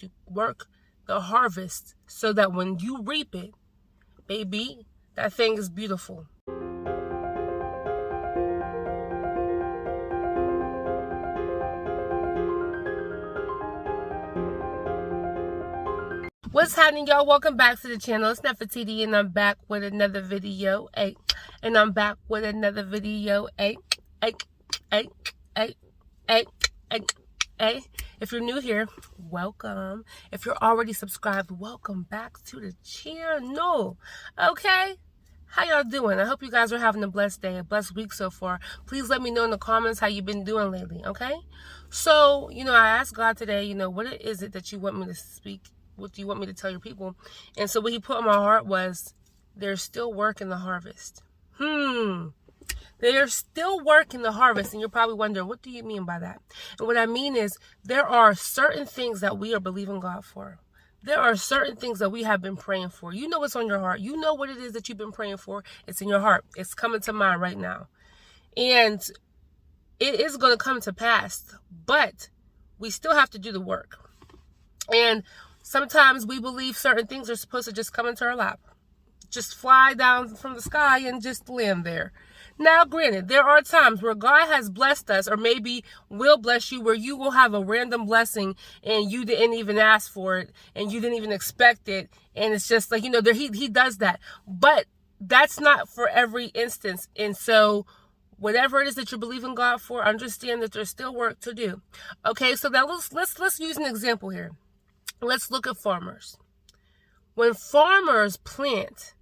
to work the harvest so that when you reap it, baby, that thing is beautiful. What's happening, y'all? Welcome back to the channel. It's Nefertiti, and I'm back with another video. If you're new here, welcome. If you're already subscribed, welcome back to the channel. Okay? How y'all doing? I hope you guys are having a blessed day, a blessed week so far. Please let me know in the comments how you've been doing lately, okay? So, I asked God today, what is it that you want me to speak? What do you want me to tell your people? And so what he put in my heart was, there's still work in the harvest. There's still work in the harvest. And you're probably wondering, what do you mean by that? And what I mean is, there are certain things that we are believing God for. There are certain things that we have been praying for. You know what's on your heart. You know what it is that you've been praying for. It's in your heart. It's coming to mind right now. And it is going to come to pass. But we still have to do the work. And sometimes we believe certain things are supposed to just come into our lap. Just fly down from the sky and just land there. Now, granted, there are times where God has blessed us, or maybe will bless you, where you will have a random blessing and you didn't even ask for it and you didn't even expect it. And it's just like, he does that. But that's not for every instance. And so whatever it is that you're believing God for, understand that there's still work to do. Okay, so now let's use an example here. Let's look at farmers. When farmers plant,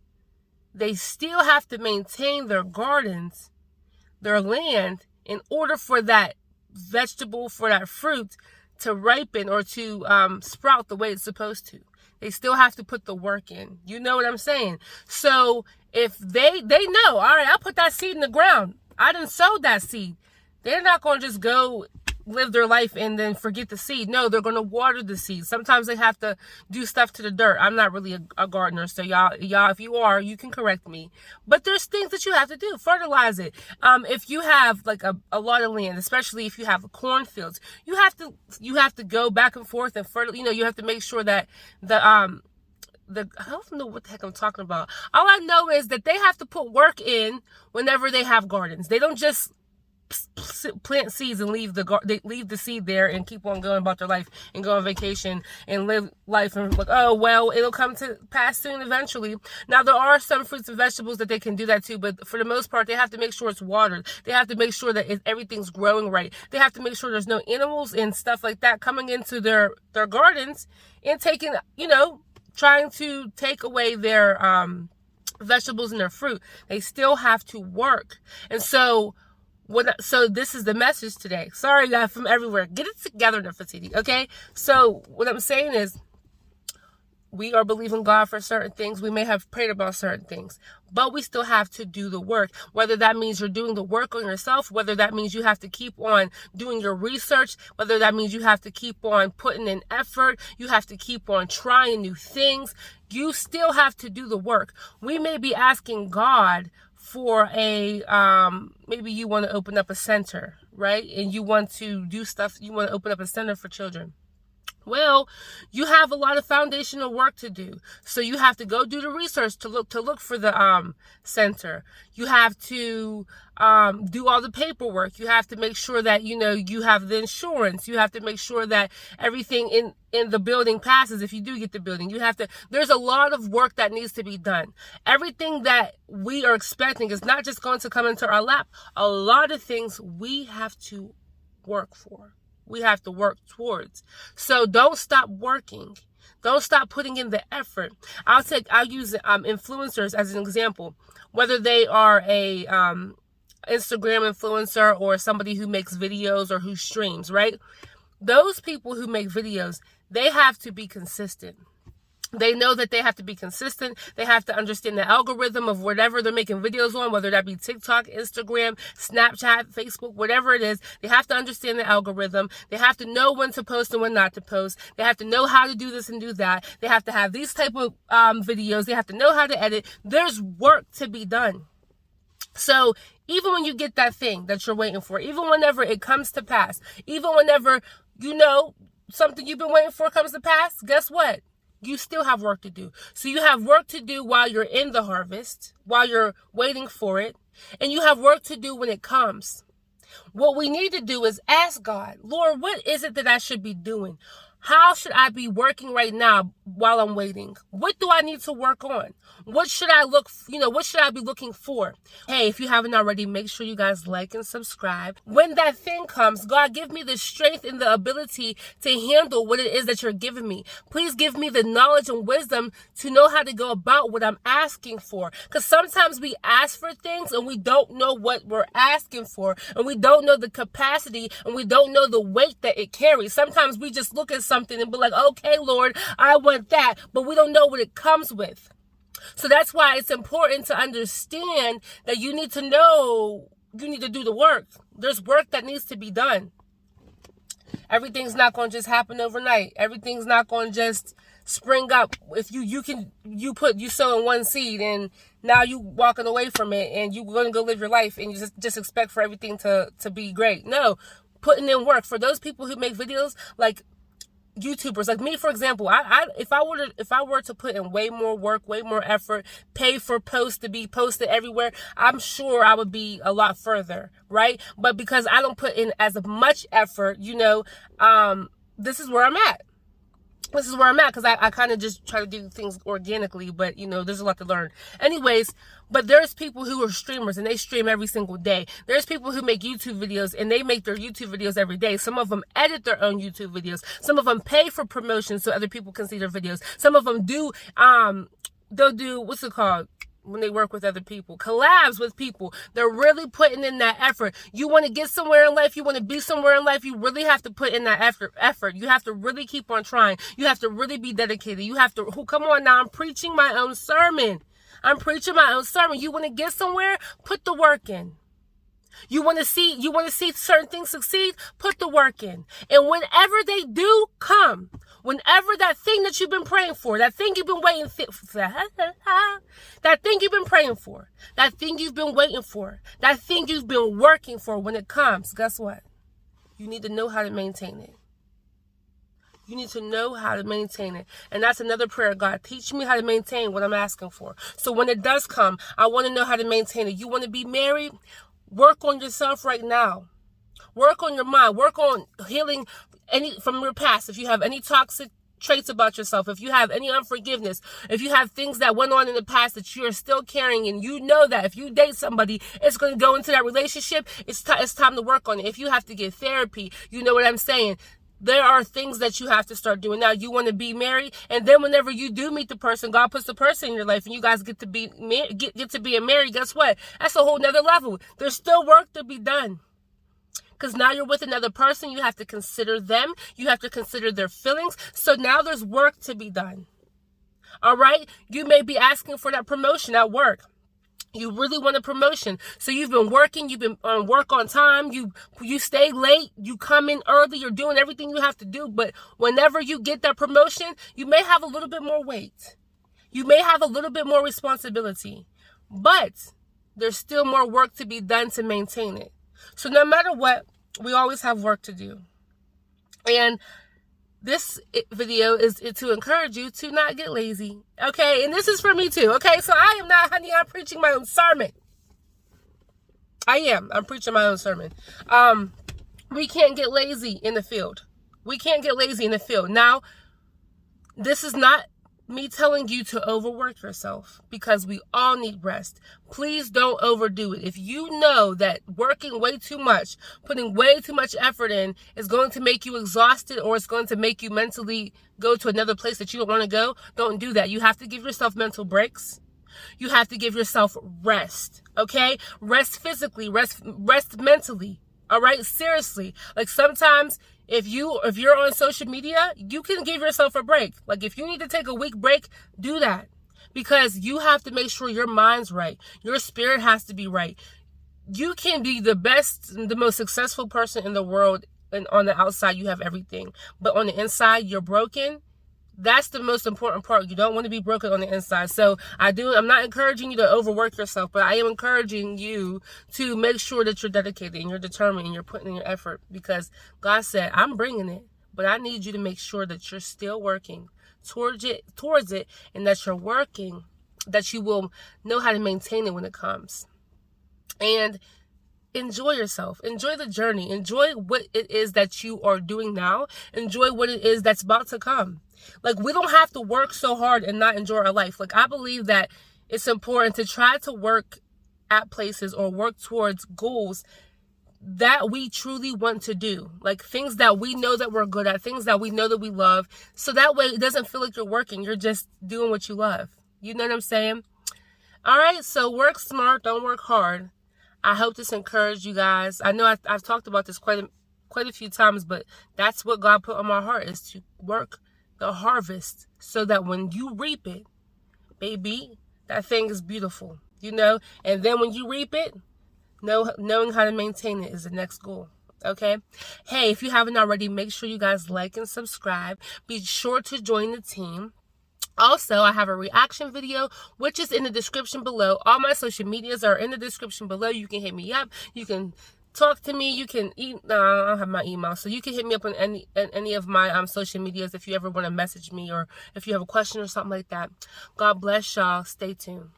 they still have to maintain their gardens, their land, in order for that vegetable, for that fruit to ripen or to sprout the way it's supposed to. They still have to put the work in. You know what I'm saying? So if they know, all right, I put that seed in the ground. I done sowed that seed. They're not going to just go live their life and then forget the seed. No, they're going to water the seed. Sometimes they have to do stuff to the dirt. I'm not really a gardener, so y'all, if you are, you can correct me. But there's things that you have to do. Fertilize it. If you have like a lot of land, especially if you have cornfields, you have to go back and forth and you have to make sure that I don't know what the heck I'm talking about. All I know is that they have to put work in whenever they have gardens. They don't just plant seeds and leave the seed there and keep on going about their life and go on vacation and live life and like, oh well, it'll come to pass soon eventually. Now there are some fruits and vegetables that they can do that too, but for the most part they have to make sure it's watered. They have to make sure that everything's growing right. They have to make sure there's no animals and stuff like that coming into their gardens and taking, trying to take away their vegetables and their fruit. They still have to work. And so this is the message today. Sorry, guys, from everywhere. Get it together, Nefertiti, okay? So what I'm saying is, we are believing God for certain things. We may have prayed about certain things, but we still have to do the work. Whether that means you're doing the work on yourself, whether that means you have to keep on doing your research, whether that means you have to keep on putting in effort, you have to keep on trying new things. You still have to do the work. We may be asking God for maybe you want to open up a center, right? And you want to do stuff, you want to open up a center for children. Well, you have a lot of foundational work to do. So you have to go do the research to look for the center. You have to do all the paperwork. You have to make sure that you have the insurance. You have to make sure that everything in the building passes if you do get the building. There's a lot of work that needs to be done. Everything that we are expecting is not just going to come into our lap. A lot of things we have to work for. We have to work towards. So don't stop working. Don't stop putting in the effort. I'll use influencers as an example. Whether they are a Instagram influencer or somebody who makes videos or who streams, right? Those people who make videos, they have to be consistent. They know that they have to be consistent. They have to understand the algorithm of whatever they're making videos on, whether that be TikTok, Instagram, Snapchat, Facebook, whatever it is. They have to understand the algorithm. They have to know when to post and when not to post. They have to know how to do this and do that. They have to have these type of videos. They have to know how to edit. There's work to be done. So even when you get that thing that you're waiting for, even whenever it comes to pass, even whenever, something you've been waiting for comes to pass, guess what? You still have work to do. So you have work to do while you're in the harvest, while you're waiting for it, and you have work to do when it comes. What we need to do is ask God, Lord, what is it that I should be doing? How should I be working right now while I'm waiting? What do I need to work on? What should I what should I be looking for? Hey, if you haven't already, make sure you guys like and subscribe. When that thing comes, God, give me the strength and the ability to handle what it is that you're giving me. Please give me the knowledge and wisdom to know how to go about what I'm asking for. Because sometimes we ask for things and we don't know what we're asking for. And we don't know the capacity and we don't know the weight that it carries. Sometimes we just look at something and be like, okay, Lord, I want that. But we don't know what it comes with. So that's why it's important to understand that you need to know, you need to do the work. There's work that needs to be done. Everything's not going to just happen overnight. Everything's not going to just spring up. If you sow in one seed and now you walking away from it and you're going to go live your life and you just expect for everything to be great. No, putting in work. For those people who make videos like YouTubers like me, for example, if I were to put in way more work, way more effort, pay for posts to be posted everywhere, I'm sure I would be a lot further, right? But because I don't put in as much effort, this is where I'm at. This is where I'm at because I kind of just try to do things organically, but there's a lot to learn. Anyways, but there's people who are streamers and they stream every single day. There's people who make YouTube videos and they make their YouTube videos every day. Some of them edit their own YouTube videos. Some of them pay for promotion so other people can see their videos. Some of them do, they'll do, what's it called? When they work with other people, collabs with people. They're really putting in that effort. You want to get somewhere in life, you want to be somewhere in life, you really have to put in that effort. You have to really keep on trying. You have to really be dedicated. You have to, come on now, I'm preaching my own sermon. You want to get somewhere, put the work in. You want to see certain things succeed, put the work in. And whenever they do come, whenever that thing that you've been praying for, that thing you've been waiting for, that thing you've been praying for, that thing you've been waiting for, that thing you've been working for, when it comes, guess what? You need to know how to maintain it. You need to know how to maintain it. And that's another prayer. God, teach me how to maintain what I'm asking for. So when it does come, I want to know how to maintain it. You want to be married? Work on yourself right now. Work on your mind. Work on healing from your past. If you have any toxic traits about yourself, if you have any unforgiveness, if you have things that went on in the past that you are still carrying, and you know that if you date somebody, it's going to go into that relationship, it's time to work on it. If you have to get therapy, you know what I'm saying? There are things that you have to start doing. Now, you want to be married, and then whenever you do meet the person, God puts the person in your life, and you guys get to be married. Guess what? That's a whole nother level. There's still work to be done. Because now you're with another person. You have to consider them. You have to consider their feelings. So now there's work to be done. All right? You may be asking for that promotion at work. You really want a promotion. So you've been working. You've been on work on time. You stay late. You come in early. You're doing everything you have to do. But whenever you get that promotion, you may have a little bit more weight. You may have a little bit more responsibility. But there's still more work to be done to maintain it. So no matter what, we always have work to do. And this video is to encourage you to not get lazy. Okay? And this is for me too. Okay? So I am not, honey, I'm preaching my own sermon. I'm preaching my own sermon. We can't get lazy in the field. Now, this is not me telling you to overwork yourself, because we all need rest. Please don't overdo it. If you know that working way too much, putting way too much effort in is going to make you exhausted, or it's going to make you mentally go to another place that you don't want to go, don't do that. You have to give yourself mental breaks. You have to give yourself rest, okay? Rest physically, rest mentally, all right? Seriously. Like sometimes if you're on social media, you can give yourself a break. Like if you need to take a week break, do that. Because you have to make sure your mind's right. Your spirit has to be right. You can be the best, the most successful person in the world, and on the outside you have everything. But on the inside, you're broken. That's the most important part. You don't want to be broken on the inside. So I'm not encouraging you to overwork yourself, but I am encouraging you to make sure that you're dedicated and you're determined and you're putting in your effort, because God said, I'm bringing it. But I need you to make sure that you're still working towards it, and that you're working, that you will know how to maintain it when it comes. And enjoy yourself. Enjoy the journey. Enjoy what it is that you are doing now. Enjoy what it is that's about to come. Like, we don't have to work so hard and not enjoy our life. Like, I believe that it's important to try to work at places or work towards goals that we truly want to do. Like, things that we know that we're good at, things that we know that we love. So that way it doesn't feel like you're working. You're just doing what you love. You know what I'm saying? All right, so work smart, don't work hard. I hope this encouraged you guys. I know I've talked about this quite a few times, but that's what God put on my heart, is to work the harvest so that when you reap it, baby, that thing is beautiful, you know? And then when you reap it, knowing how to maintain it is the next goal. Okay? Hey, if you haven't already, make sure you guys like and subscribe. Be sure to join the team. Also, I have a reaction video, which is in the description below. All my social medias are in the description below. You can hit me up. You can talk to me. You can I don't have my email, so you can hit me up on any of my social medias if you ever want to message me, or if you have a question or something like that. God bless y'all. Stay tuned.